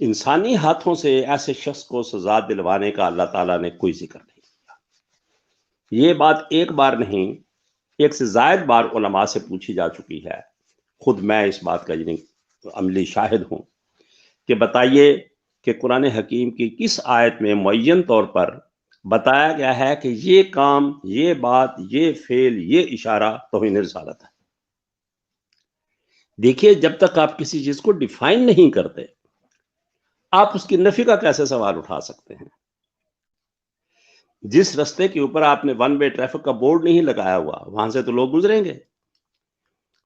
انسانی ہاتھوں سے ایسے شخص کو سزا دلوانے کا اللہ تعالیٰ نے کوئی ذکر نہیں کیا۔ یہ بات ایک بار نہیں، ایک سے زائد بار علماء سے پوچھی جا چکی ہے، خود میں اس بات کا عملی شاہد ہوں کہ بتائیے کہ قرآن حکیم کی کس آیت میں معین طور پر بتایا گیا ہے کہ یہ کام، یہ بات، یہ فعل، یہ اشارہ توہین رسالت ہے۔ دیکھیے، جب تک آپ کسی چیز کو ڈیفائن نہیں کرتے، آپ اس کی نفی کا کیسے سوال اٹھا سکتے ہیں؟ جس رستے کے اوپر آپ نے ون وے ٹریفک کا بورڈ نہیں لگایا ہوا، وہاں سے تو لوگ گزریں گے۔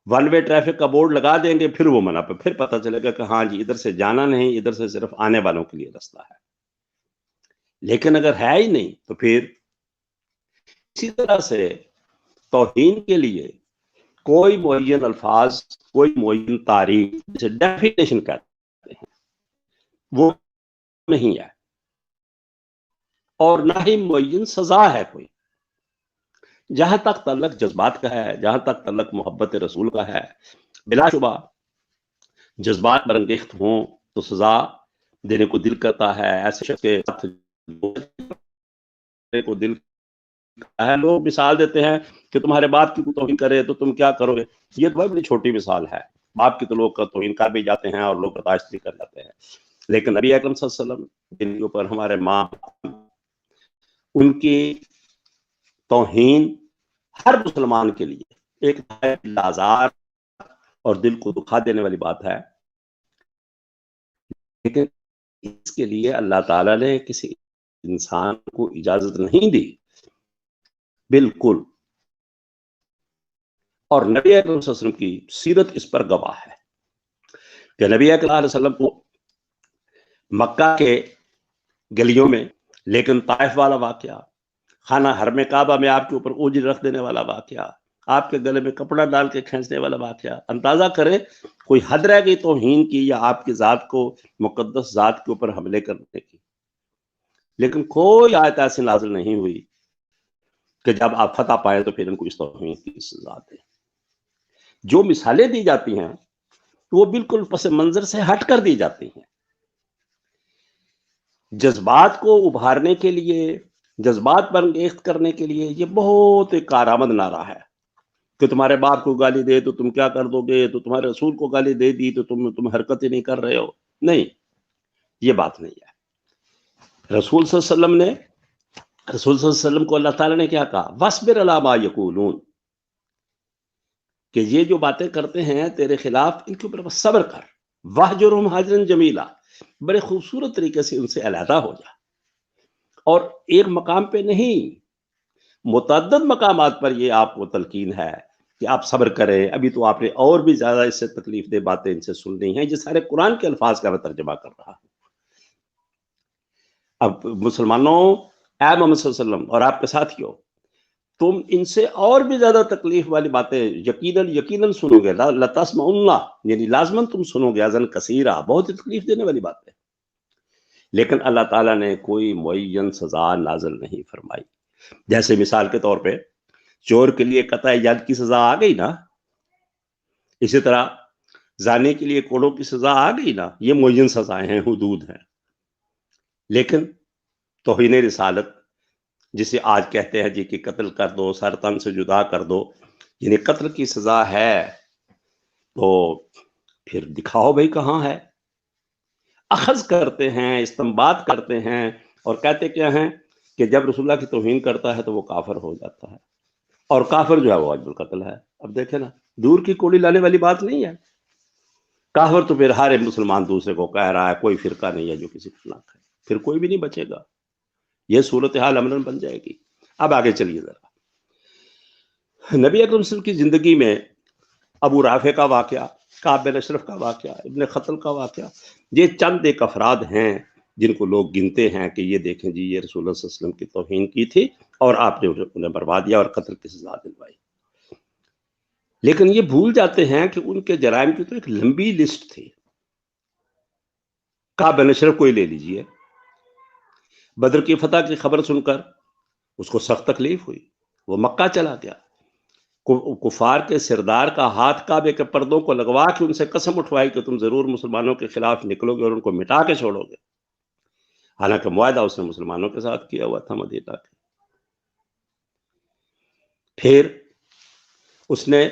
ون وے ٹریفک کا بورڈ لگا دیں گے، پھر وہ منع پہ، پھر پتہ چلے گا کہ ہاں جی ادھر سے جانا نہیں، ادھر سے صرف آنے والوں کے لیے رستہ ہے۔ لیکن اگر ہے ہی نہیں تو پھر اسی طرح سے توہین کے لیے کوئی معین الفاظ، کوئی معین تعریف، جسے ڈیفینیشن کہتے ہیں، وہ نہیں ہے، اور نہ ہی معین سزا ہے کوئی۔ جہاں تک تعلق جذبات کا ہے، جہاں تک تعلق محبت رسول کا ہے، بلا شبہ جذبات برانگیخت ہوں تو سزا دینے کو دل کرتا ہے۔ ایسے شخص کے ساتھ کو دل کرتا ہے۔ لوگ مثال دیتے ہیں کہ تمہارے باپ کی توہین کرے تو تم کیا کرو گے۔ یہ تو بڑی چھوٹی مثال ہے، باپ کی تو لوگ کا توہین کر بھی جاتے ہیں اور لوگ برداشت بھی کر جاتے ہیں، لیکن نبی اکرم صلی اللہ علیہ وسلم جن کے اوپر ہمارے ماں، ان کی توہین ہر مسلمان کے لیے ایک لازار اور دل کو دکھا دینے والی بات ہے، لیکن اس کے لیے اللہ تعالیٰ نے کسی انسان کو اجازت نہیں دی، بالکل۔ اور نبی اکرم صلی اللہ علیہ وسلم کی سیرت اس پر گواہ ہے کہ نبی اکرم صلی اللہ علیہ وسلم کو مکہ کے گلیوں میں، لیکن طائف والا واقعہ، خانہ حرم کعبہ میں آپ کے اوپر اوجر رکھ دینے والا واقعہ، آپ کے گلے میں کپڑا ڈال کے کھینچنے والا واقعہ، اندازہ کریں کوئی حد رہ گئی توہین کی یا آپ کی ذات کو، مقدس ذات کے اوپر حملے کرنے کی، لیکن کوئی آیت ایسی نازل نہیں ہوئی کہ جب آپ فتح پائیں تو پھر ان کو اس توہین کی سزا دیں۔ جو مثالیں دی جاتی ہیں وہ بالکل پس منظر سے ہٹ کر دی جاتی ہیں۔ جذبات کو ابھارنے کے لیے، جذبات پر انگیخت کرنے کے لیے یہ بہت ایک کارآمد نعرہ ہے کہ تمہارے باپ کو گالی دے تو تم کیا کر دو گے، تو تمہارے رسول کو گالی دے دی تو تم حرکت ہی نہیں کر رہے ہو۔ نہیں، یہ بات نہیں ہے۔ رسول صلی اللہ علیہ وسلم کو اللہ تعالیٰ نے کیا کہا؟ وَاصْبِرْ عَلَىٰ مَا يَقُولُونَ، کہ یہ جو باتیں کرتے ہیں تیرے خلاف، ان کے اوپر بس صبر کر۔ وَاهْجُرْهُمْ هَجْرًا جَمِيلًا، بڑے خوبصورت طریقے سے ان سے علیحدہ ہو جا، اور ایک مقام پہ نہیں، متعدد مقامات پر یہ آپ کو تلقین ہے کہ آپ صبر کریں۔ ابھی تو آپ نے اور بھی زیادہ اس سے تکلیف دہ باتیں ان سے سننی ہیں۔ یہ سارے قرآن کے الفاظ کا میں ترجمہ کر رہا ہوں۔ اب مسلمانوں، اے محمد صلی اللہ علیہ وسلم اور آپ کے ساتھیوں، تم ان سے اور بھی زیادہ تکلیف والی باتیں یقیناً سنو گے۔ لَتَسْمَعُنَّ، یعنی لازماً تم سنو گے، اذًا کثیرہ، بہت ہی تکلیف دینے والی باتیں، لیکن اللہ تعالیٰ نے کوئی معین سزا نازل نہیں فرمائی۔ جیسے مثال کے طور پہ چور کے لیے قطع ید کی سزا آ گئی نا، اسی طرح زانی کے لیے کوڑوں کی سزا آ گئی نا، یہ معین سزائیں ہیں، حدود ہیں۔ لیکن توہین رسالت، جسے آج کہتے ہیں جی کہ قتل کر دو، سر تن سے جدا کر دو، یعنی قتل کی سزا ہے، تو پھر دکھاؤ بھائی کہاں ہے۔ اخذ کرتے ہیں، استنباط کرتے ہیں، اور کہتے کیا ہیں کہ جب رسول اللہ کی توہین کرتا ہے تو وہ کافر ہو جاتا ہے، اور کافر جو ہے وہ واجب القتل ہے۔ اب دیکھیں نا، دور کی کوڑی لانے والی بات نہیں ہے۔ کافر تو پھر ہر ایک مسلمان دوسرے کو کہہ رہا ہے، کوئی فرقہ نہیں ہے جو کسی کو نہ کہے، پھر کوئی بھی نہیں بچے گا۔ یہ صورتحال امن بن جائے گی۔ اب آگے چلیے ذرا، نبی اکرم صلی اللہ علیہ وسلم کی زندگی میں ابو رافع کا واقعہ، کعب بن اشرف کا واقعہ، ابن خطل کا واقعہ، یہ چند ایک افراد ہیں جن کو لوگ گنتے ہیں کہ یہ دیکھیں جی یہ رسول اللہ صلی اللہ علیہ وسلم کی توہین کی تھی اور آپ نے انہیں مروا دیا اور قتل کی سزا دلوائی۔ لیکن یہ بھول جاتے ہیں کہ ان کے جرائم کی تو ایک لمبی لسٹ تھی۔ کعب بن اشرف کو ہی لے لیجئے، بدر کی فتح کی خبر سن کر اس کو سخت تکلیف ہوئی، وہ مکہ چلا گیا، کفار کے سردار کا ہاتھ کعبے کے پردوں کو لگوا کے ان سے قسم اٹھوائی کہ تم ضرور مسلمانوں کے خلاف نکلو گے اور ان کو مٹا کے چھوڑو گے، حالانکہ معاہدہ اس نے مسلمانوں کے ساتھ کیا ہوا تھا مدینہ کے۔ پھر اس نے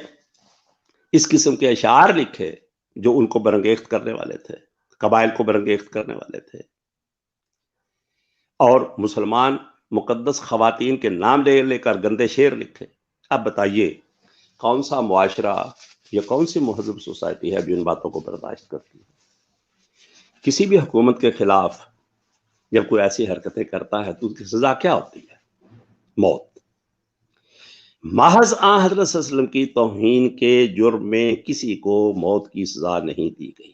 اس قسم کے اشعار لکھے جو ان کو برنگیخت کرنے والے تھے، قبائل کو برنگیخت کرنے والے تھے، اور مسلمان مقدس خواتین کے نام لے لے کر گندے شعر لکھے۔ اب بتائیے کون سا معاشرہ یا کون سی مہذب سوسائٹی ہے جو ان باتوں کو برداشت کرتی ہے؟ کسی بھی حکومت کے خلاف جب کوئی ایسی حرکتیں کرتا ہے تو اس کی سزا کیا ہوتی ہے؟ موت۔ محض آن حضرت صلی اللہ علیہ وسلم کی توہین کے جرم میں کسی کو موت کی سزا نہیں دی گئی۔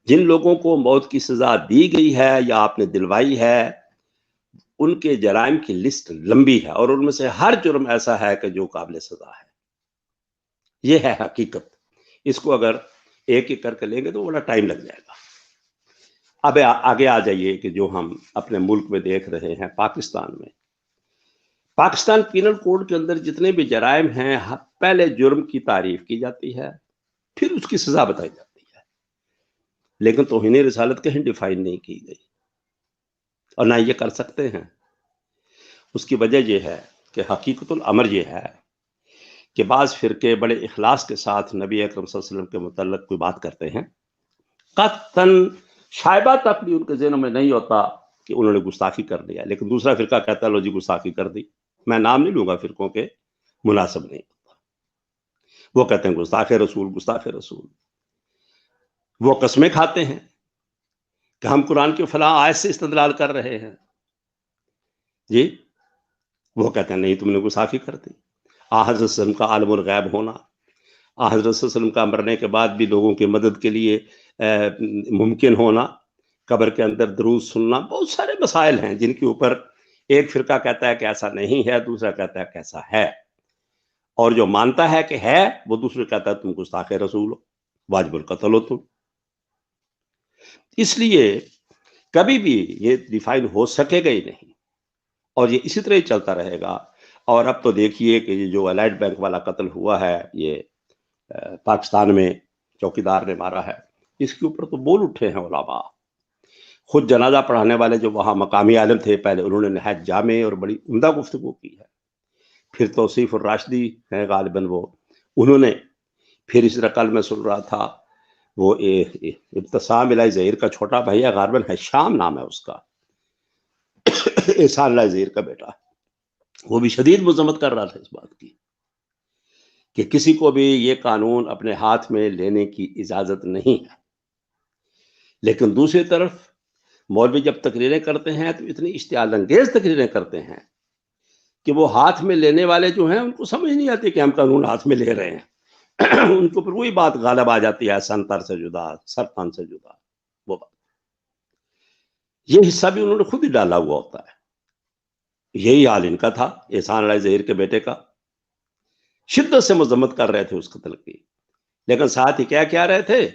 جن لوگوں کو موت کی سزا دی گئی ہے یا آپ نے دلوائی ہے ان کے جرائم کی لسٹ لمبی ہے، اور ان میں سے ہر جرم ایسا ہے کہ جو قابل سزا ہے۔ یہ ہے حقیقت۔ اس کو اگر ایک ایک کر کے لیں گے تو بڑا ٹائم لگ جائے گا۔ اب آگے آ جائیے کہ جو ہم اپنے ملک میں دیکھ رہے ہیں، پاکستان میں، پاکستان پینل کوڈ کے اندر جتنے بھی جرائم ہیں، پہلے جرم کی تعریف کی جاتی ہے، پھر اس کی سزا بتائی جاتی ہے، لیکن توہین رسالت کہیں ڈیفائن نہیں کی گئی، اور نہ یہ کر سکتے ہیں۔ اس کی وجہ یہ ہے کہ حقیقت الامر یہ ہے کہ بعض فرقے بڑے اخلاص کے ساتھ نبی اکرم صلی اللہ علیہ وسلم کے متعلق کوئی بات کرتے ہیں، قطعاً شائبہ تک بھی ان کے ذہنوں میں نہیں ہوتا کہ انہوں نے گستاخی کر لیا، لیکن دوسرا فرقہ کہتا ہے لو جی گستاخی کر دی۔ میں نام نہیں لوں گا فرقوں کے، مناسب نہیں ہوتا۔ وہ کہتے ہیں گستاخ رسول، گستاخ رسول۔ وہ قسمیں کھاتے ہیں کہ ہم قرآن کی فلاں آیت سے استدلال کر رہے ہیں، جی وہ کہتے ہیں نہیں تم نے گستاخی کر دی۔ حضرت صلی اللہ علیہ وسلم کا عالم الغیب ہونا، حضرت صلی اللہ علیہ وسلم کا مرنے کے بعد بھی لوگوں کی مدد کے لیے ممکن ہونا، قبر کے اندر درود سننا، بہت سارے مسائل ہیں جن کے اوپر ایک فرقہ کہتا ہے کہ ایسا نہیں ہے، دوسرا کہتا ہے کہ ایسا ہے، اور جو مانتا ہے کہ ہے وہ دوسرے کہتا ہے تم گستاخ رسول ہو، واجب القتل ہو تم۔ اس لیے کبھی بھی یہ ڈیفائن ہو سکے گا ہی نہیں، اور یہ اسی طرح ہی چلتا رہے گا۔ اور اب تو دیکھیے کہ یہ جو الائٹ بینک والا قتل ہوا ہے، یہ پاکستان میں چوکیدار نے مارا ہے، اس کے اوپر تو بول اٹھے ہیں علماء۔ خود جنازہ پڑھانے والے جو وہاں مقامی عالم تھے پہلے، انہوں نے نہایت جامع اور بڑی عمدہ گفتگو کی ہے۔ پھر توصیف الراشدی ہیں غالباً وہ، انہوں نے پھر اس طرح کل میں سن رہا تھا وہ ابتسام الہی ظہیر کا چھوٹا بھائی ہے، غالباً ہے شام نام ہے اس کا، احسان الہی ظہیر کا بیٹا، وہ بھی شدید مذمت کر رہا تھا اس بات کی کہ کسی کو بھی یہ قانون اپنے ہاتھ میں لینے کی اجازت نہیں ہے۔ لیکن دوسری طرف مولوی جب تقریریں کرتے ہیں تو اتنی اشتعال انگیز تقریریں کرتے ہیں کہ وہ ہاتھ میں لینے والے جو ہیں ان کو سمجھ نہیں آتی کہ ہم قانون ہاتھ میں لے رہے ہیں۔ ان کو پھر وہی بات غالب آ جاتی ہے، سنتر سے جدا، سرطان سے جدا، وہ بات۔ یہ حصہ بھی انہوں نے خود ہی ڈالا ہوا ہوتا ہے۔ یہی حال ان کا تھا، احسان الہی ظہیر کے بیٹے کا، شدت سے مذمت کر رہے تھے اس قتل کی، لیکن ساتھ ہی کیا رہے تھے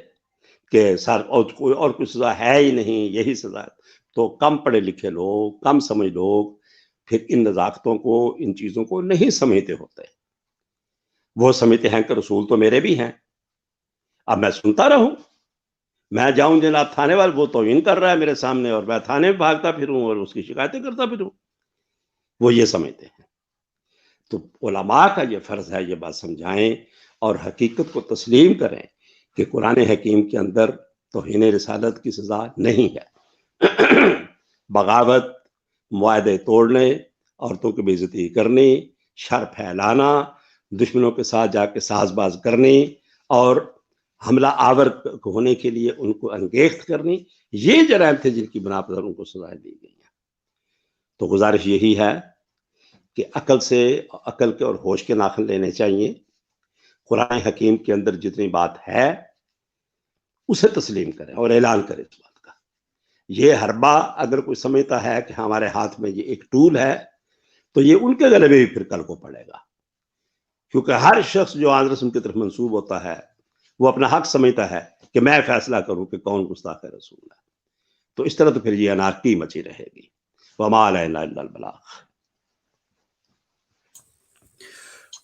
کہ سر اور کوئی سزا ہے ہی نہیں، یہی سزا ہے۔ تو کم پڑھے لکھے لوگ، کم سمجھ لوگ پھر ان نزاکتوں کو، ان چیزوں کو نہیں سمجھتے ہوتے۔ وہ سمجھتے ہیں کہ رسول تو میرے بھی ہیں، اب میں سنتا رہوں، میں جاؤں جناب تھانے والے، وہ توہین کر رہا ہے میرے سامنے اور میں تھانے میں بھاگتا پھروں اور اس کی شکایتیں کرتا پھروں، وہ یہ سمجھتے ہیں۔ تو علماء کا یہ فرض ہے یہ بات سمجھائیں اور حقیقت کو تسلیم کریں کہ قرآن حکیم کے اندر توہین رسالت کی سزا نہیں ہے۔ بغاوت، معاہدے توڑنے، عورتوں کی بے عزتی کرنی، شر پھیلانا، دشمنوں کے ساتھ جا کے ساز باز کرنی اور حملہ آور ہونے کے لیے ان کو انگیخت کرنی، یہ جرائم تھے جن کی بنا پر ان کو سزائیں دی گئی ہیں۔ تو گزارش یہی ہے کہ عقل کے اور ہوش کے ناخن لینے چاہیے۔ قرآن حکیم کے اندر جتنی بات ہے اسے تسلیم کریں اور اعلان کریں اس بات کا۔ یہ حربہ اگر کوئی سمجھتا ہے کہ ہمارے ہاتھ میں یہ ایک ٹول ہے تو یہ ان کے گلے میں بھی پھر کل کو پڑے گا، کیونکہ ہر شخص جو آن رسول کی طرف منسوب ہوتا ہے وہ اپنا حق سمجھتا ہے کہ میں فیصلہ کروں کہ کون گستاخ رسول ہے۔ تو اس طرح تو پھر یہ انارکی مچی رہے گی۔ وما علینا الا البلاغ۔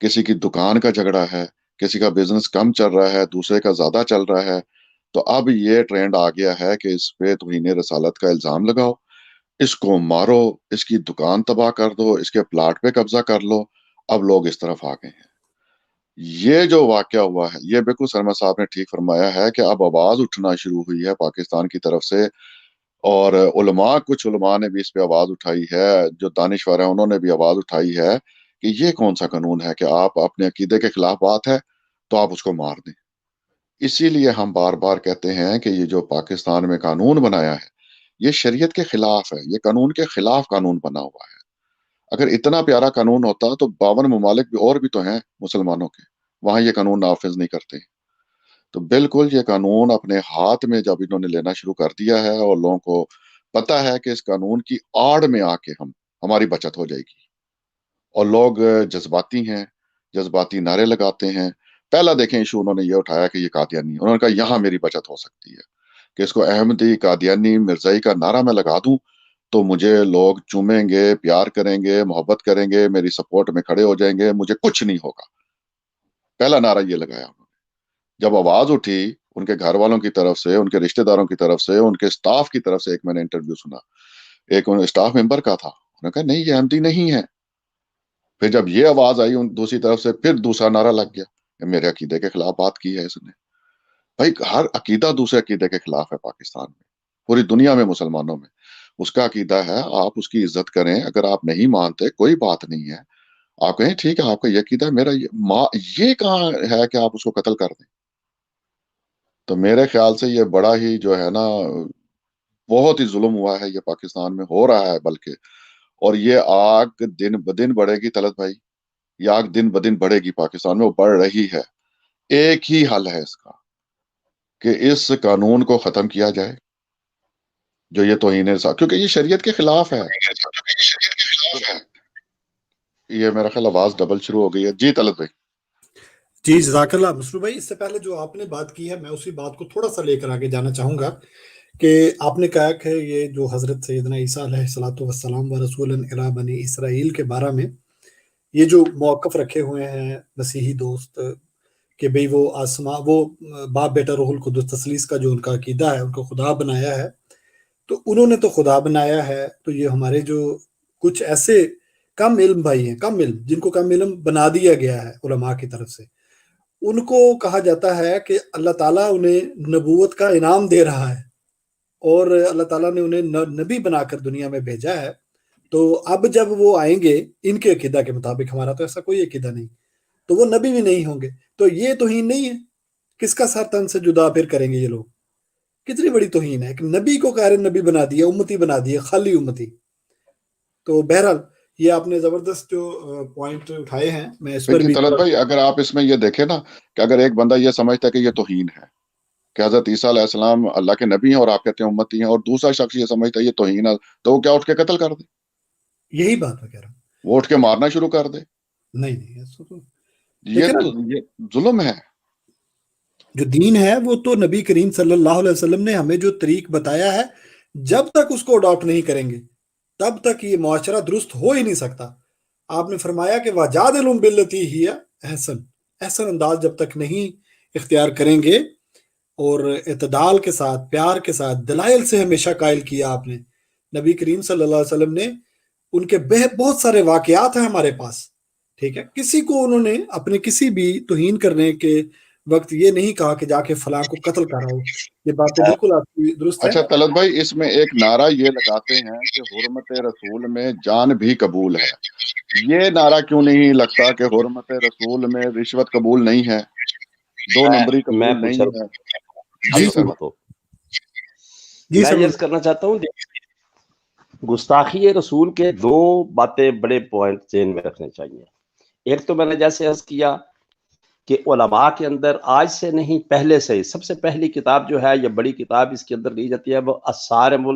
کسی کی دکان کا جھگڑا ہے، کسی کا بزنس کم چل رہا ہے، دوسرے کا زیادہ چل رہا ہے، تو اب یہ ٹرینڈ آ گیا ہے کہ اس پہ توہین رسالت کا الزام لگاؤ، اس کو مارو، اس کی دکان تباہ کر دو، اس کے پلاٹ پہ قبضہ کر لو۔ اب لوگ اس طرف آ گئے ہیں۔ یہ جو واقعہ ہوا ہے، یہ بالکل سرما صاحب نے ٹھیک فرمایا ہے کہ اب آواز اٹھنا شروع ہوئی ہے پاکستان کی طرف سے، اور کچھ علماء نے بھی اس پہ آواز اٹھائی ہے، جو دانشور ہیں انہوں نے بھی آواز اٹھائی ہے کہ یہ کون سا قانون ہے کہ آپ اپنے عقیدے کے خلاف بات ہے تو آپ اس کو مار دیں۔ اسی لیے ہم بار بار کہتے ہیں کہ یہ جو پاکستان میں قانون بنایا ہے یہ شریعت کے خلاف ہے، یہ قانون کے خلاف قانون بنا ہوا ہے۔ اگر اتنا پیارا قانون ہوتا تو 52 ممالک بھی اور بھی تو ہیں مسلمانوں کے، وہاں یہ قانون نافذ نہیں کرتے۔ تو بالکل یہ قانون اپنے ہاتھ میں جب انہوں نے لینا شروع کر دیا ہے اور لوگوں کو پتا ہے کہ اس قانون کی آڑ میں آ کے ہماری بچت ہو جائے گی، اور لوگ جذباتی ہیں، جذباتی نعرے لگاتے ہیں۔ پہلا دیکھیں ایشو انہوں نے یہ اٹھایا کہ یہ قادیانی، انہوں نے کہا یہاں میری بچت ہو سکتی ہے کہ اس کو احمدی، قادیانی، مرزائی کا نعرہ میں لگا دوں تو مجھے لوگ چومیں گے، پیار کریں گے، محبت کریں گے، میری سپورٹ میں کھڑے ہو جائیں گے، مجھے کچھ نہیں ہوگا۔ پہلا نعرہ یہ لگایا انہوں نے۔ جب آواز اٹھی ان کے گھر والوں کی طرف سے، ان کے رشتہ داروں کی طرف سے، ان کے سٹاف کی طرف سے، ایک میں نے انٹرویو سنا، ایک سٹاف ممبر کا تھا، انہوں نے کہا نہیں یہ احمدی نہیں ہے۔ پھر جب یہ آواز آئی دوسری طرف سے، پھر دوسرا نعرہ لگ گیا کہ میرے عقیدے کے خلاف بات کی ہے اس نے۔ بھائی ہر عقیدہ دوسرے عقیدے کے خلاف ہے پاکستان میں، پوری دنیا میں مسلمانوں میں۔ اس کا عقیدہ ہے، آپ اس کی عزت کریں، اگر آپ نہیں مانتے کوئی بات نہیں ہے، آپ کہیں ٹھیک ہے آپ کا یہ عقیدہ ہے، میرا یہ کہاں ہے کہ آپ اس کو قتل کر دیں؟ تو میرے خیال سے یہ بڑا ہی جو ہے نا بہت ہی ظلم ہوا ہے، یہ پاکستان میں ہو رہا ہے بلکہ، اور یہ آگ دن بدن بڑھے گی طلعت بھائی، یہ آگ دن بدن بڑھے گی پاکستان میں، وہ بڑھ رہی ہے۔ ایک ہی حل ہے اس کا کہ اس قانون کو ختم کیا جائے جو یہ توہین رسالت، کیونکہ یہ شریعت کے خلاف ہے۔ یہ میرا خیال آواز ڈبل شروع ہو گئی ہے جی طلعت بھائی۔ جی جزاک اللہ مسرور بھائی، اس سے پہلے جو آپ نے بات کی ہے میں اسی بات کو تھوڑا سا لے کر آگے جانا چاہوں گا کہ آپ نے کہا کہ یہ جو حضرت سیدنا عیسیٰ علیہ الصلوۃ والسلام و رسول الی بنی اسرائیل کے بارے میں یہ جو موقف رکھے ہوئے ہیں مسیحی دوست کہ بھئی وہ آسماں، وہ باپ بیٹا روح القدس تثلیث کا جو ان کا عقیدہ ہے، ان کو خدا بنایا ہے، تو انہوں نے تو خدا بنایا ہے، تو یہ ہمارے جو کچھ ایسے کم علم بھائی ہیں، کم علم، جن کو کم علم بنا دیا گیا ہے علماء کی طرف سے، ان کو کہا جاتا ہے کہ اللہ تعالیٰ انہیں نبوت کا انعام دے رہا ہے اور اللہ تعالیٰ نے انہیں نبی بنا کر دنیا میں بھیجا ہے، تو اب جب وہ آئیں گے ان کے عقیدہ کے مطابق، ہمارا تو ایسا کوئی عقیدہ نہیں، تو وہ نبی بھی نہیں ہوں گے، تو یہ توہین نہیں ہے؟ کس کا سر تن سے جدا پھر کریں گے یہ لوگ؟ کتنی بڑی توہین ہے کہ نبی کو قائر نبی بنا دیا، امتی بنا دیا، خالی امتی۔ تو بہرحال یہ آپ نے زبردست جو پوائنٹ اٹھائے ہیں، میں اس پر جی بھی طلعت بھائی، اگر آپ اس میں یہ دیکھیں نا کہ اگر ایک بندہ یہ سمجھتا ہے کہ یہ توہین ہے کہ حضرت عیسیٰ علیہ السلام اللہ کے نبی ہیں اور آپ کہتے ہیں امتی ہیں، اور دوسرا شخص یہ سمجھتا ہے یہ توہین ہے، تو وہ کیا اٹھ کے قتل کر دے؟ یہی بات میں کہہ رہا ہوں۔ وہ اٹھ کے مارنا شروع کر دے؟ نہیں ایسا تو یہ دیکھیں نا، تو یہ ظلم ہے۔ جو دین ہے وہ تو نبی کریم صلی اللہ علیہ وسلم نے ہمیں جو طریق بتایا ہے، جب تک اس کو اڈاپٹ نہیں کریں گے تب تک یہ معاشرہ درست ہو ہی نہیں سکتا۔ آپ نے فرمایا کہ وَجَادِلْهُم بِالَّتِي هِيَ احسن، احسن انداز جب تک نہیں اختیار کریں گے، اور اعتدال کے ساتھ، پیار کے ساتھ، دلائل سے ہمیشہ قائل کیا آپ نے۔ نبی کریم صلی اللہ علیہ وسلم نے، ان کے بہت سارے واقعات ہیں ہمارے پاس، ٹھیک ہے، کسی کو انہوں نے اپنے کسی بھی توہین کرنے کے وقت یہ نہیں کہا کہ جا کے فلاں کو قتل کراؤ۔ یہ باتیں بالکل آپ کی درست ہے۔ اچھا طلعت بھائی، اس میں ایک نعرہ یہ لگاتے ہیں کہ حرمت رسول میں جان بھی قبول ہے، یہ نعرہ کیوں نہیں لگتا کہ حرمت رسول میں رشوت قبول نہیں ہے، دو نمبری میں قبول کچھ نہیں ہے؟ جی جی سر۔ جی میں سر، یہ کرنا چاہتا ہوں، گستاخی رسول کے دو باتیں بڑے پوائنٹ ذہن میں رکھنے چاہیے۔ ایک تو میں نے جیسے عرض کیا کہ علماء کے اندر آج سے نہیں پہلے سے، سب سے پہلی کتاب جو ہے، یہ بڑی کتاب اس کے اندر لی جاتی ہے، وہ الصارم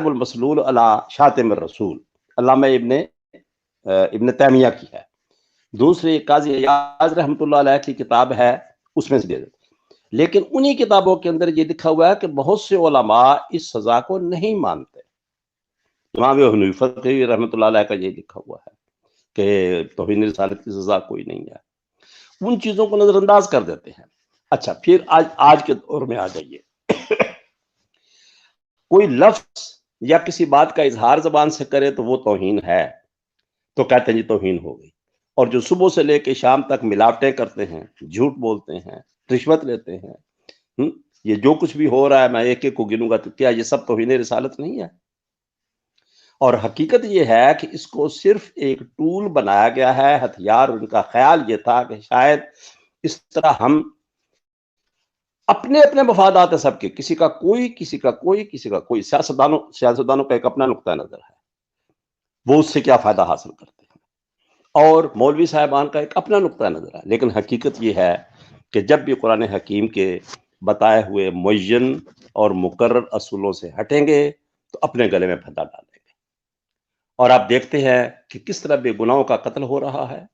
المسلول علی شاتم الرسول، علامہ ابن تیمیہ کی ہے۔ دوسری قاضی ایاز رحمۃ اللہ علیہ کی کتاب ہے، اس میں سے دے دیتے۔ لیکن انہی کتابوں کے اندر یہ لکھا ہوا ہے کہ بہت سے علماء اس سزا کو نہیں مانتے۔ امام ابو حنیفہ رحمۃ اللہ علیہ کا یہ لکھا ہوا ہے کہ توہین رسالت کی سزا کوئی نہیں ہے، ان چیزوں کو نظر انداز کر دیتے ہیں۔ اچھا پھر آج کے دور میں آ جائیے، کوئی لفظ یا کسی بات کا اظہار زبان سے کرے تو وہ توہین ہے، تو کہتے ہیں جی توہین ہو گئی۔ اور جو صبح سے لے کے شام تک ملاوٹیں کرتے ہیں، جھوٹ بولتے ہیں، رشوت لیتے ہیں، یہ جو کچھ بھی ہو رہا ہے میں ایک ایک کو گنوں گا تو کیا یہ سب توہین رسالت نہیں ہے؟ اور حقیقت یہ ہے کہ اس کو صرف ایک ٹول بنایا گیا ہے، ہتھیار۔ ان کا خیال یہ تھا کہ شاید اس طرح ہم اپنے اپنے مفادات ہیں سب کے، کسی کا کوئی، کسی کا کوئی، کسی کا کوئی۔ سیاستدانوں کا ایک اپنا نقطہ نظر ہے، وہ اس سے کیا فائدہ حاصل کرتے ہیں، اور مولوی صاحبان کا ایک اپنا نقطہ نظر ہے۔ لیکن حقیقت یہ ہے کہ جب بھی قرآن حکیم کے بتائے ہوئے معین اور مقرر اصولوں سے ہٹیں گے تو اپنے گلے میں پھندا ڈالیں گے۔ اور آپ دیکھتے ہیں کہ کس طرح بے گناہوں کا قتل ہو رہا ہے،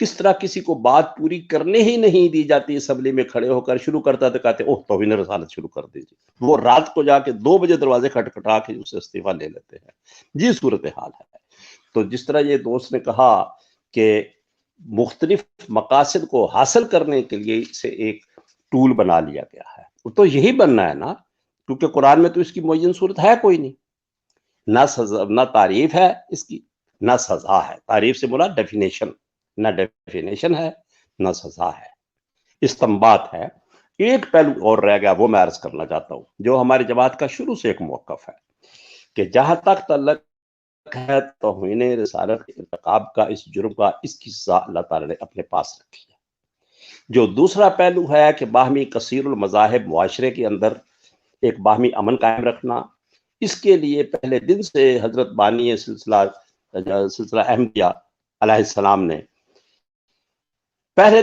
کس طرح کسی کو بات پوری کرنے ہی نہیں دی جاتی، اسمبلی میں کھڑے ہو کر شروع کرتا تو کہتے اوہ توہین رسالت شروع کر دیجیے۔ وہ رات کو جا کے 2 بجے دروازے کھٹکھٹا کے اس سے استعفیٰ لے لیتے ہیں۔ یہ صورتحال ہے۔ تو جس طرح یہ دوست نے کہا کہ مختلف مقاصد کو حاصل کرنے کے لیے اسے ایک ٹول بنا لیا گیا ہے، تو یہی بننا ہے نا، کیونکہ قرآن میں تو اس کی معین صورت ہے کوئی نہیں، نہ سزا، نہ تعریف ہے اس کی، نہ سزا ہے۔ تعریف سے مراد ڈیفینیشن، نہ ڈیفینیشن ہے نہ سزا ہے، استنباط ہے۔ ایک پہلو اور رہ گیا، وہ میں عرض کرنا چاہتا ہوں، جو ہماری جماعت کا شروع سے ایک موقف ہے کہ جہاں تک تعلق ہے توہین رسالت کے ارتکاب کا، اس جرم کا، اس کی سزا اللہ تعالیٰ نے اپنے پاس رکھی ہے۔ جو دوسرا پہلو ہے کہ باہمی کثیر المذاہب معاشرے کے اندر ایک باہمی امن قائم رکھنا، اس کے لیے پہلے دن سے حضرت بانی سلسلہ احمدیہ علیہ السلام نے پہلے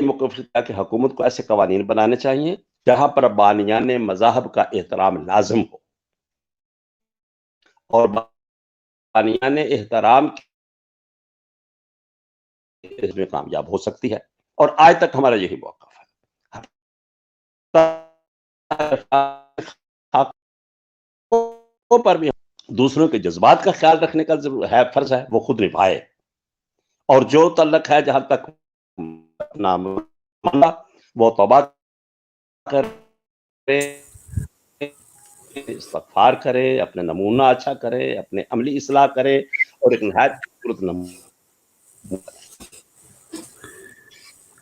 موقف کیا کہ حکومت کو ایسے قوانین بنانے چاہیے جہاں پر بانیان مذاہب کا احترام لازم ہو، اور بانیان احترام اس میں کامیاب ہو سکتی ہے، اور آج تک ہمارا یہی موقف ہے۔ پر بھی دوسروں کے جذبات کا خیال رکھنے کا ہے، فرض ہے، وہ خود نبھائے، اور جو تعلق ہے جہاں تک اپنا معاملہ، وہ توبہ کرے، استغفار کرے، اپنے نمونہ اچھا کرے، اپنے عملی اصلاح کرے، اور ایک نہایت خوبصورت نمونہ کرے،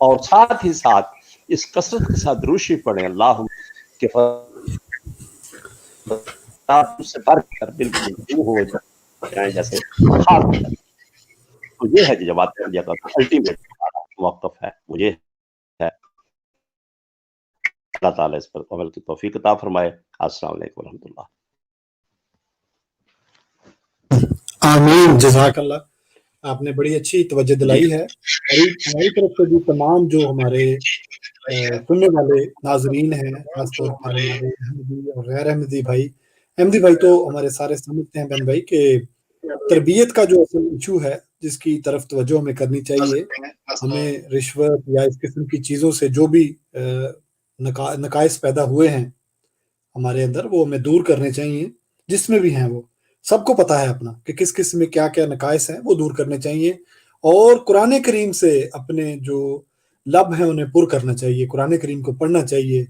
اور ساتھ ہی ساتھ اس کثرت کے ساتھ روشی پڑے اللہ کے سے بڑھ کر بالکل ہو جائیں جیسے خاص ہو جائے۔ تو یہ ہے جماعت احمدیہ کا الٹیمیٹ موقف ہے، وہ یہ ہے۔ اللہ تعالیٰ اس پر عمل کی توفیق عطا فرمائے۔ السلام علیکم ورحمۃ اللہ۔ آمین، جزاک اللہ۔ آپ نے بڑی اچھی توجہ دلائی ہے، ہماری طرف سے بھی تمام جو ہمارے سننے والے ناظرین ہیں، خاص طور پر ہمارے احمدی اور غیر احمدی بھائی، احمدی بھائی تو ہمارے سارے سمجھتے ہیں بہن بھائی کہ تربیت کا جو اصل ایشو ہے جس کی طرف توجہ ہمیں کرنی چاہیے، ہمیں رشوت یا اس قسم کی چیزوں سے جو بھی نقائص پیدا ہوئے ہیں ہمارے اندر، وہ ہمیں دور کرنے چاہیے، جس میں بھی ہیں وہ سب کو پتا ہے اپنا کہ کس قسم میں کیا کیا نقائص ہیں، وہ دور کرنے چاہیے، اور قرآن کریم سے اپنے جو لب ہیں انہیں پر کرنا چاہیے، قرآن کریم کو پڑھنا چاہیے،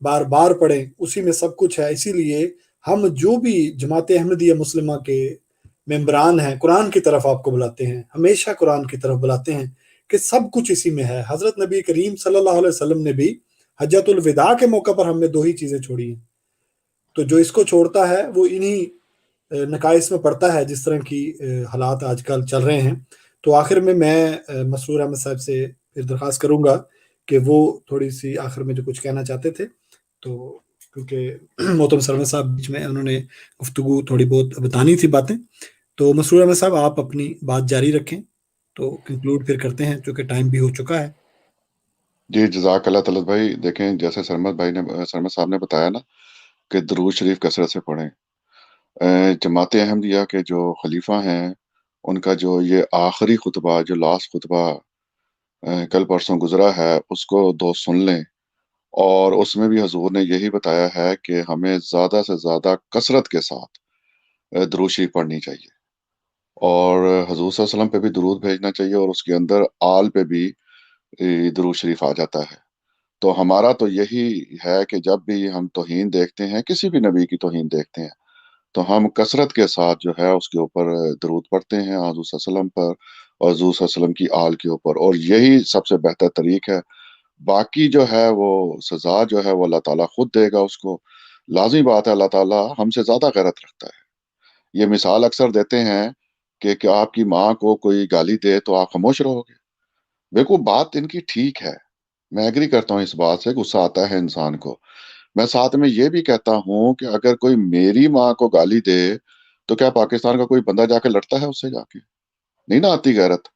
بار بار پڑھیں، اسی میں سب کچھ ہے۔ اسی لیے ہم جو بھی جماعت احمدیہ مسلمہ کے ممبران ہیں قرآن کی طرف آپ کو بلاتے ہیں، ہمیشہ قرآن کی طرف بلاتے ہیں کہ سب کچھ اسی میں ہے۔ حضرت نبی کریم صلی اللہ علیہ وسلم نے بھی حجۃ الوداع کے موقع پر ہم نے 2 ہی چیزیں چھوڑی ہیں، تو جو اس کو چھوڑتا ہے وہ انہی نقائص میں پڑتا ہے جس طرح کی حالات آج کل چل رہے ہیں۔ تو آخر میں مسرور احمد صاحب سے پھر درخواست کروں گا کہ وہ تھوڑی سی آخر میں جو کچھ کہنا چاہتے تھے، تو کیونکہ محترم سرور صاحب بیچ میں انہوں نے گفتگو تھوڑی بہت بتانی تھی باتیں، تو مسرور احمد صاحب آپ اپنی بات جاری رکھیں، تو کنکلوڈ پھر کرتے ہیں چونکہ ٹائم بھی ہو چکا ہے۔ جی جزاک اللہ طلعت بھائی۔ دیکھیں جیسے سرمد صاحب نے بتایا نا کہ درود شریف کثرت سے پڑھیں۔ جماعت احمدیہ کے جو خلیفہ ہیں ان کا جو یہ آخری خطبہ، جو لاسٹ خطبہ کل پرسوں گزرا ہے، اس کو 2 سن لیں، اور اس میں بھی حضور نے یہی بتایا ہے کہ ہمیں زیادہ سے زیادہ کثرت کے ساتھ درود شریف پڑھنی چاہیے، اور حضور صلی اللہ علیہ وسلم پہ بھی درود بھیجنا چاہیے، اور اس کے اندر آل پہ بھی درود شریف آ جاتا ہے۔ تو ہمارا تو یہی ہے کہ جب بھی ہم توہین دیکھتے ہیں، کسی بھی نبی کی توہین دیکھتے ہیں، تو ہم کثرت کے ساتھ جو ہے اس کے اوپر درود پڑھتے ہیں حضور صلی اللہ علیہ وسلم پر اور حضور صلی اللہ علیہ وسلم کی آل کے اوپر، اور یہی سب سے بہتر طریق ہے۔ باقی جو ہے وہ سزا جو ہے وہ اللہ تعالیٰ خود دے گا اس کو۔ لازمی بات ہے، اللہ تعالیٰ ہم سے زیادہ غیرت رکھتا ہے۔ یہ مثال اکثر دیتے ہیں کہ آپ کی ماں کو کوئی گالی دے تو آپ خاموش رہو گے۔ بالکل بات ان کی ٹھیک ہے، میں ایگری کرتا ہوں اس بات سے، غصہ آتا ہے انسان کو۔ میں ساتھ میں یہ بھی کہتا ہوں کہ اگر کوئی میری ماں کو گالی دے تو کیا پاکستان کا کوئی بندہ جا کے لڑتا ہے اس سے؟ جا کے نہیں نہ آتی غیرت،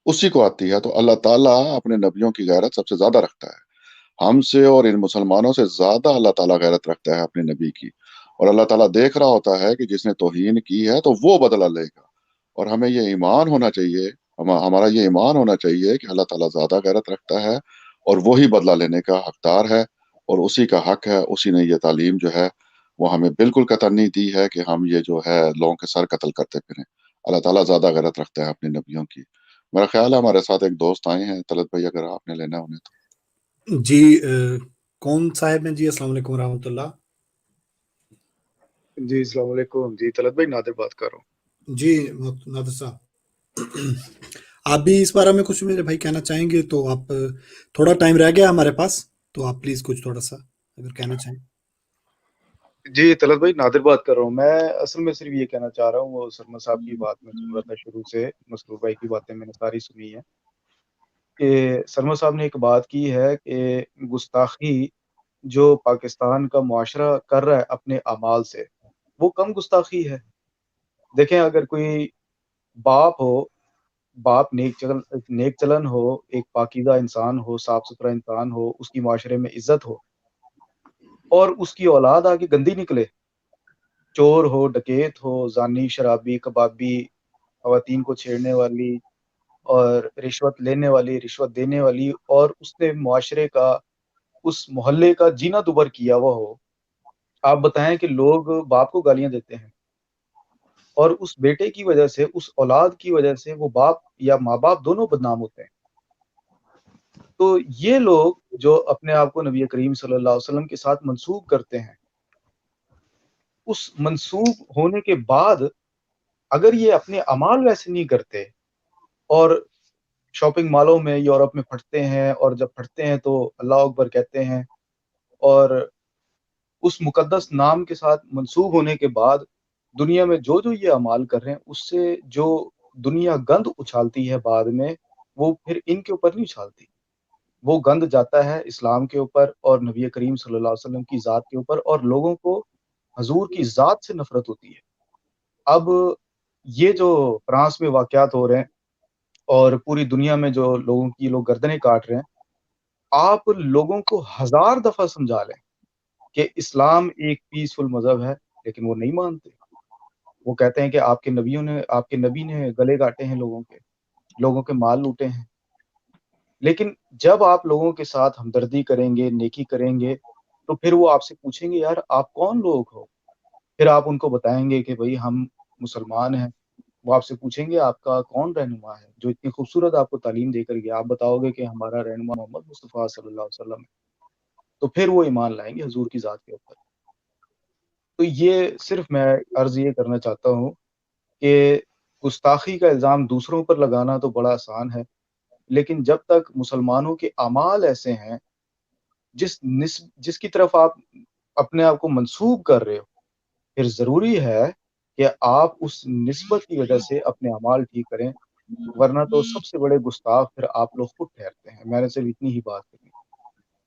اسی کو آتی ہے۔ تو اللہ تعالیٰ اپنے نبیوں کی غیرت سب سے زیادہ رکھتا ہے ہم سے، اور ان مسلمانوں سے زیادہ اللہ تعالیٰ غیرت رکھتا ہے اپنے نبی کی۔ اور اللہ تعالیٰ دیکھ رہا ہوتا ہے کہ جس نے توہین کی ہے تو وہ بدلہ لے گا، اور ہمیں یہ ایمان ہونا چاہیے، ہمارا یہ ایمان ہونا چاہیے کہ اللہ تعالیٰ زیادہ غیرت رکھتا ہے اور وہی بدلہ لینے کا حقدار ہے، اور اسی کا حق ہے۔ اسی نے یہ تعلیم جو ہے وہ ہمیں بالکل قطع نہیں دی ہے کہ ہم یہ جو ہے لوگوں کے سر قتل کرتے پھریں۔ اللہ تعالیٰ زیادہ غیرت رکھتا ہے اپنے نبیوں کی۔ میرا خیال ہے ہمارے ساتھ ایک دوست آئے ہیں، طلعت بھائی اگر آپ نے لینا انہیں تو۔ جی کون صاحب ہیں جی؟ السلام علیکم ورحمۃ اللہ۔ جی السلام علیکم جی، طلعت بھائی نادر بات کر رہا ہوں جی نادر صاحب، آپ بھی اس بارے میں کچھ میرے بھائی کہنا چاہیں گے تو آپ، تھوڑا ٹائم رہ گیا ہمارے پاس، تو آپ پلیز کچھ تھوڑا سا اگر کہنا چاہیں۔ جی طلعت بھائی نادر بات کر رہا ہوں۔ میں اصل میں صرف یہ کہنا چاہ رہا ہوں، وہ سرما صاحب کی بات میں سن رہا تھا شروع سے، مسرور بھائی کی باتیں میں نے ساری سنی ہے، کہ سرما صاحب نے ایک بات کی ہے کہ گستاخی جو پاکستان کا معاشرہ کر رہا ہے اپنے اعمال سے، وہ کم گستاخی ہے۔ دیکھیں اگر کوئی باپ ہو، باپ نیک چلن ہو، ایک پاکیزہ انسان ہو، صاف ستھرا انسان ہو، اس کی معاشرے میں عزت ہو، اور اس کی اولاد آگے گندی نکلے، چور ہو، ڈکیت ہو، زانی، شرابی، کبابی، خواتین کو چھیڑنے والی اور رشوت لینے والی، رشوت دینے والی، اور اس نے معاشرے کا، اس محلے کا جینا دوبر کیا ہوا ہو، آپ بتائیں کہ لوگ باپ کو گالیاں دیتے ہیں، اور اس بیٹے کی وجہ سے، اس اولاد کی وجہ سے وہ باپ یا ماں باپ دونوں بدنام ہوتے ہیں۔ تو یہ لوگ جو اپنے آپ کو نبی کریم صلی اللہ علیہ وسلم کے ساتھ منسوب کرتے ہیں، اس منسوب ہونے کے بعد اگر یہ اپنے اعمال ویسے نہیں کرتے، اور شاپنگ مالوں میں یورپ میں پھٹتے ہیں، اور جب پھٹتے ہیں تو اللہ اکبر کہتے ہیں، اور اس مقدس نام کے ساتھ منسوب ہونے کے بعد دنیا میں جو یہ اعمال کر رہے ہیں، اس سے جو دنیا گند اچھالتی ہے بعد میں، وہ پھر ان کے اوپر نہیں اچھالتی، وہ گند جاتا ہے اسلام کے اوپر اور نبی کریم صلی اللہ علیہ وسلم کی ذات کے اوپر، اور لوگوں کو حضور کی ذات سے نفرت ہوتی ہے۔ اب یہ جو فرانس میں واقعات ہو رہے ہیں اور پوری دنیا میں جو لوگ گردنیں کاٹ رہے ہیں، آپ لوگوں کو 1000 دفعہ سمجھا لیں کہ اسلام ایک پیسفل مذہب ہے، لیکن وہ نہیں مانتے۔ وہ کہتے ہیں کہ آپ کے نبی نے گلے کاٹے ہیں لوگوں کے مال لوٹے ہیں۔ لیکن جب آپ لوگوں کے ساتھ ہمدردی کریں گے، نیکی کریں گے، تو پھر وہ آپ سے پوچھیں گے یار آپ کون لوگ ہو؟ پھر آپ ان کو بتائیں گے کہ بھئی ہم مسلمان ہیں۔ وہ آپ سے پوچھیں گے آپ کا کون رہنما ہے جو اتنی خوبصورت آپ کو تعلیم دے کر گیا؟ آپ بتاؤ گے کہ ہمارا رہنما محمد مصطفیٰ صلی اللہ علیہ وسلم ہے، تو پھر وہ ایمان لائیں گے حضور کی ذات کے اوپر۔ تو یہ صرف میں عرض یہ کرنا چاہتا ہوں کہ گستاخی کا الزام دوسروں پر لگانا تو بڑا آسان ہے، لیکن جب تک مسلمانوں کے اعمال ایسے ہیں جس کی طرف آپ اپنے آپ کو منسوب کر رہے ہو، پھر ضروری ہے کہ آپ اس نسبت کی وجہ سے اپنے اعمال ٹھیک کریں، ورنہ تو سب سے بڑے گستاخ پھر آپ لوگ خود ٹھہرتے ہیں۔ میں نے صرف اتنی ہی بات کرنی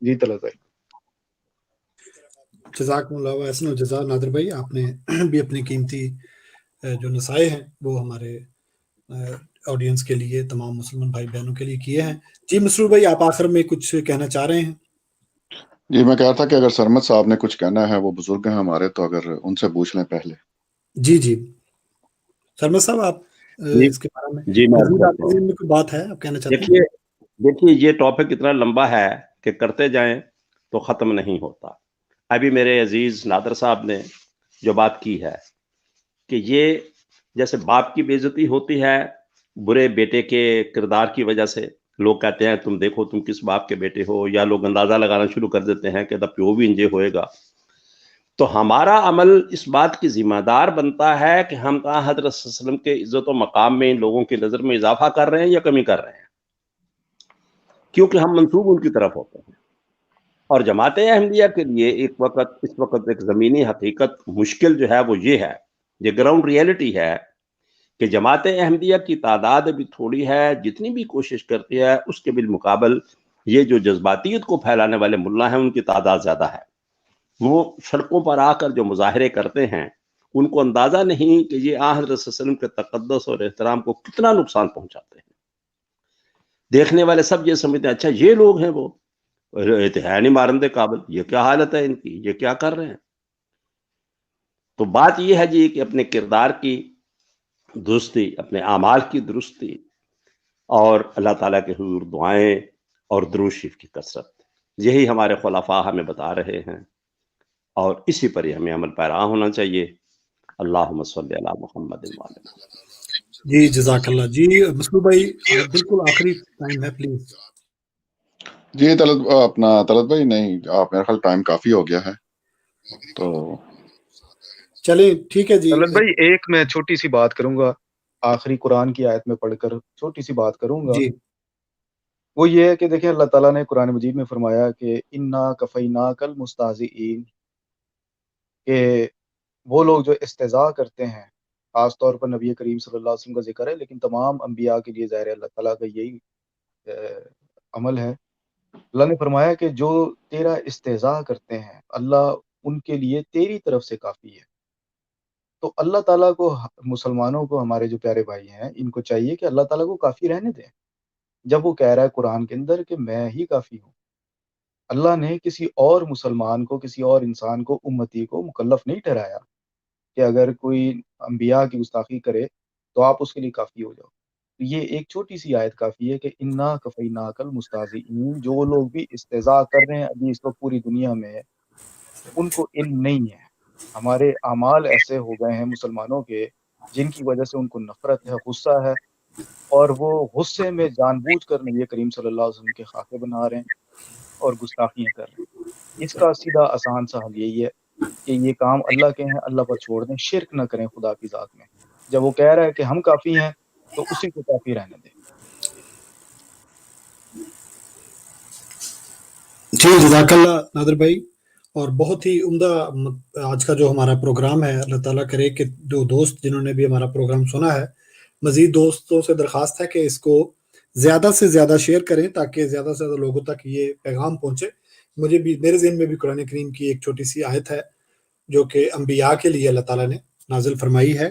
جی طلعت بھائی۔ جزاکم اللہ احسن الجزا نادر بھائی، آپ نے بھی اپنی قیمتی جو نصائح ہیں وہ ہمارے آڈینس کے لیے، تمام مسلمان بھائی بہنوں کے لیے کیے ہیں۔ جی مسرور بھائی آپ آخر میں کچھ کہنا چاہ رہے ہیں؟ جی میں کہہ رہا تھا کہ اگر سرمد صاحب نے کچھ کہنا ہے، وہ بزرگ ہیں ہمارے، تو اگر ان سے پوچھ لیں پہلے۔ جی سرمد صاحب آپ جی اس کے بارے میں جی میں مزید آپ کے ذہن میں کوئی بات ہے آپ کہنا چاہتے ہیں؟ دیکھیے یہ ٹاپک اتنا لمبا ہے کہ کرتے جائیں تو ختم نہیں ہوتا۔ ابھی میرے عزیز نادر صاحب نے جو بات کی ہے کہ یہ جیسے باپ کی بے عزتی ہوتی ہے برے بیٹے کے کردار کی وجہ سے، لوگ کہتے ہیں تم دیکھو تم کس باپ کے بیٹے ہو، یا لوگ اندازہ لگانا شروع کر دیتے ہیں کہ دا پیو بھی انجے ہوئے گا. تو ہمارا عمل اس بات کی ذمہ دار بنتا ہے کہ ہم حضرت صلی اللہ علیہ وسلم کے عزت و مقام میں ان لوگوں کی نظر میں اضافہ کر رہے ہیں یا کمی کر رہے ہیں، کیونکہ ہم منسوب ان کی طرف ہوتے ہیں. اور جماعت احمدیہ کے لیے اس وقت ایک زمینی حقیقت مشکل جو ہے وہ یہ ہے، یہ گراؤنڈ ریئلٹی ہے کہ جماعت احمدیہ کی تعداد ابھی تھوڑی ہے، جتنی بھی کوشش کرتی ہے اس کے بالمقابل یہ جو جذباتیت کو پھیلانے والے ملا ہیں ان کی تعداد زیادہ ہے. وہ سڑکوں پر آ کر جو مظاہرے کرتے ہیں ان کو اندازہ نہیں کہ یہ حضرت صلی اللہ علیہ وسلم کے تقدس اور احترام کو کتنا نقصان پہنچاتے ہیں. دیکھنے والے سب یہ سمجھتے ہیں اچھا یہ لوگ ہیں، وہ ہے نہیں مارندے قابل، یہ کیا حالت ہے ان کی، یہ کیا کر رہے ہیں. تو بات یہ ہے جی کہ اپنے کردار کی درستی، اپنے اعمال کی درستی، اور اللہ تعالیٰ کے حضور دعائیں اور درود شریف کی کثرت، یہی ہمارے خلفاء ہمیں بتا رہے ہیں، اور اسی پر ہی ہمیں عمل پیرا ہونا چاہیے. اللہم صلی علی محمد وعلی محمد. جی جزاک اللہ. جی مسعود بھائی بالکل آخری ٹائم ہے پلیز. جی طلعت بھائی، نہیں آپ میرا خیال ٹائم کافی ہو گیا ہے تو چلیں ٹھیک ہے جی. طلعت بھائی ایک میں چھوٹی سی بات کروں گا، آخری قرآن کی آیت میں پڑھ کر چھوٹی سی بات کروں گا. جی وہ یہ ہے کہ دیکھیں اللہ تعالیٰ نے قرآن مجید میں فرمایا کہ انا کفیناک المستہزئین، کہ وہ لوگ جو استہزاء کرتے ہیں، خاص طور پر نبی کریم صلی اللہ علیہ وسلم کا ذکر ہے، لیکن تمام انبیاء کے لیے ظاہر ہے اللہ تعالیٰ کا یہی عمل ہے. اللہ نے فرمایا کہ جو تیرا استہزاء کرتے ہیں اللہ ان کے لیے تیری طرف سے کافی ہے. تو اللہ تعالیٰ کو، مسلمانوں کو، ہمارے جو پیارے بھائی ہیں ان کو چاہیے کہ اللہ تعالیٰ کو کافی رہنے دیں. جب وہ کہہ رہا ہے قرآن کے اندر کہ میں ہی کافی ہوں، اللہ نے کسی اور مسلمان کو، کسی اور انسان کو، امتی کو مکلف نہیں ٹھہرایا کہ اگر کوئی انبیاء کی گستاخی کرے تو آپ اس کے لیے کافی ہو جاؤ. تو یہ ایک چھوٹی سی آیت کافی ہے کہ انا کفیناک المستہزئین. جو لوگ بھی استہزاء کر رہے ہیں ابھی اس وقت پوری دنیا میں، ان کو علم نہیں ہے. ہمارے اعمال ایسے ہو گئے ہیں مسلمانوں کے جن کی وجہ سے ان کو نفرت ہے، غصہ ہے، اور وہ غصے میں جان بوجھ کر نبی کریم صلی اللہ علیہ وسلم کے خاکے بنا رہے ہیں اور گستاخیاں کر رہے ہیں. اس کا سیدھا آسان سا حل یہی ہے کہ یہ کام اللہ کے ہیں، اللہ پر چھوڑ دیں، شرک نہ کریں خدا کی ذات میں. جب وہ کہہ رہا ہے کہ ہم کافی ہیں تو اسی کو کافی رہنے دیں. جی جزاک اللہ نادر بھائی. اور بہت ہی عمدہ آج کا جو ہمارا پروگرام ہے. اللہ تعالیٰ کرے کہ جو دوست جنہوں نے بھی ہمارا پروگرام سنا ہے، مزید دوستوں سے درخواست ہے کہ اس کو زیادہ سے زیادہ شیئر کریں تاکہ زیادہ سے زیادہ لوگوں تک یہ پیغام پہنچے. مجھے بھی، میرے ذہن میں بھی قرآن کریم کی ایک چھوٹی سی آیت ہے جو کہ انبیاء کے لیے اللہ تعالیٰ نے نازل فرمائی ہے.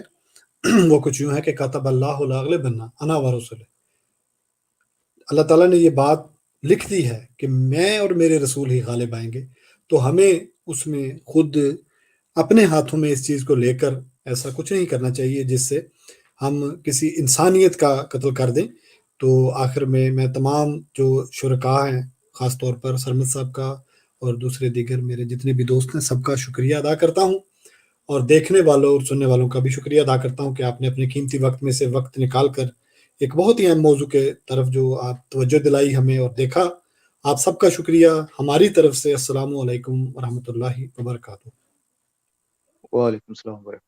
وہ کچھ یوں ہے کہ کتب اللہ لاغلبن انا ورسلہ. اللہ تعالیٰ نے یہ بات لکھ دی ہے کہ میں اور میرے رسول ہی غالب آئیں گے. تو ہمیں اس میں خود اپنے ہاتھوں میں اس چیز کو لے کر ایسا کچھ نہیں کرنا چاہیے جس سے ہم کسی انسانیت کا قتل کر دیں. تو آخر میں تمام جو شرکاء ہیں، خاص طور پر سرمد صاحب کا اور دوسرے دیگر میرے جتنے بھی دوست ہیں، سب کا شکریہ ادا کرتا ہوں، اور دیکھنے والوں اور سننے والوں کا بھی شکریہ ادا کرتا ہوں کہ آپ نے اپنے قیمتی وقت میں سے وقت نکال کر ایک بہت ہی اہم موضوع کے طرف جو آپ توجہ دلائی ہمیں اور دیکھا. آپ سب کا شکریہ ہماری طرف سے. السلام علیکم ورحمۃ اللہ وبرکاتہ. وعلیکم السلام ورحمۃ اللہ.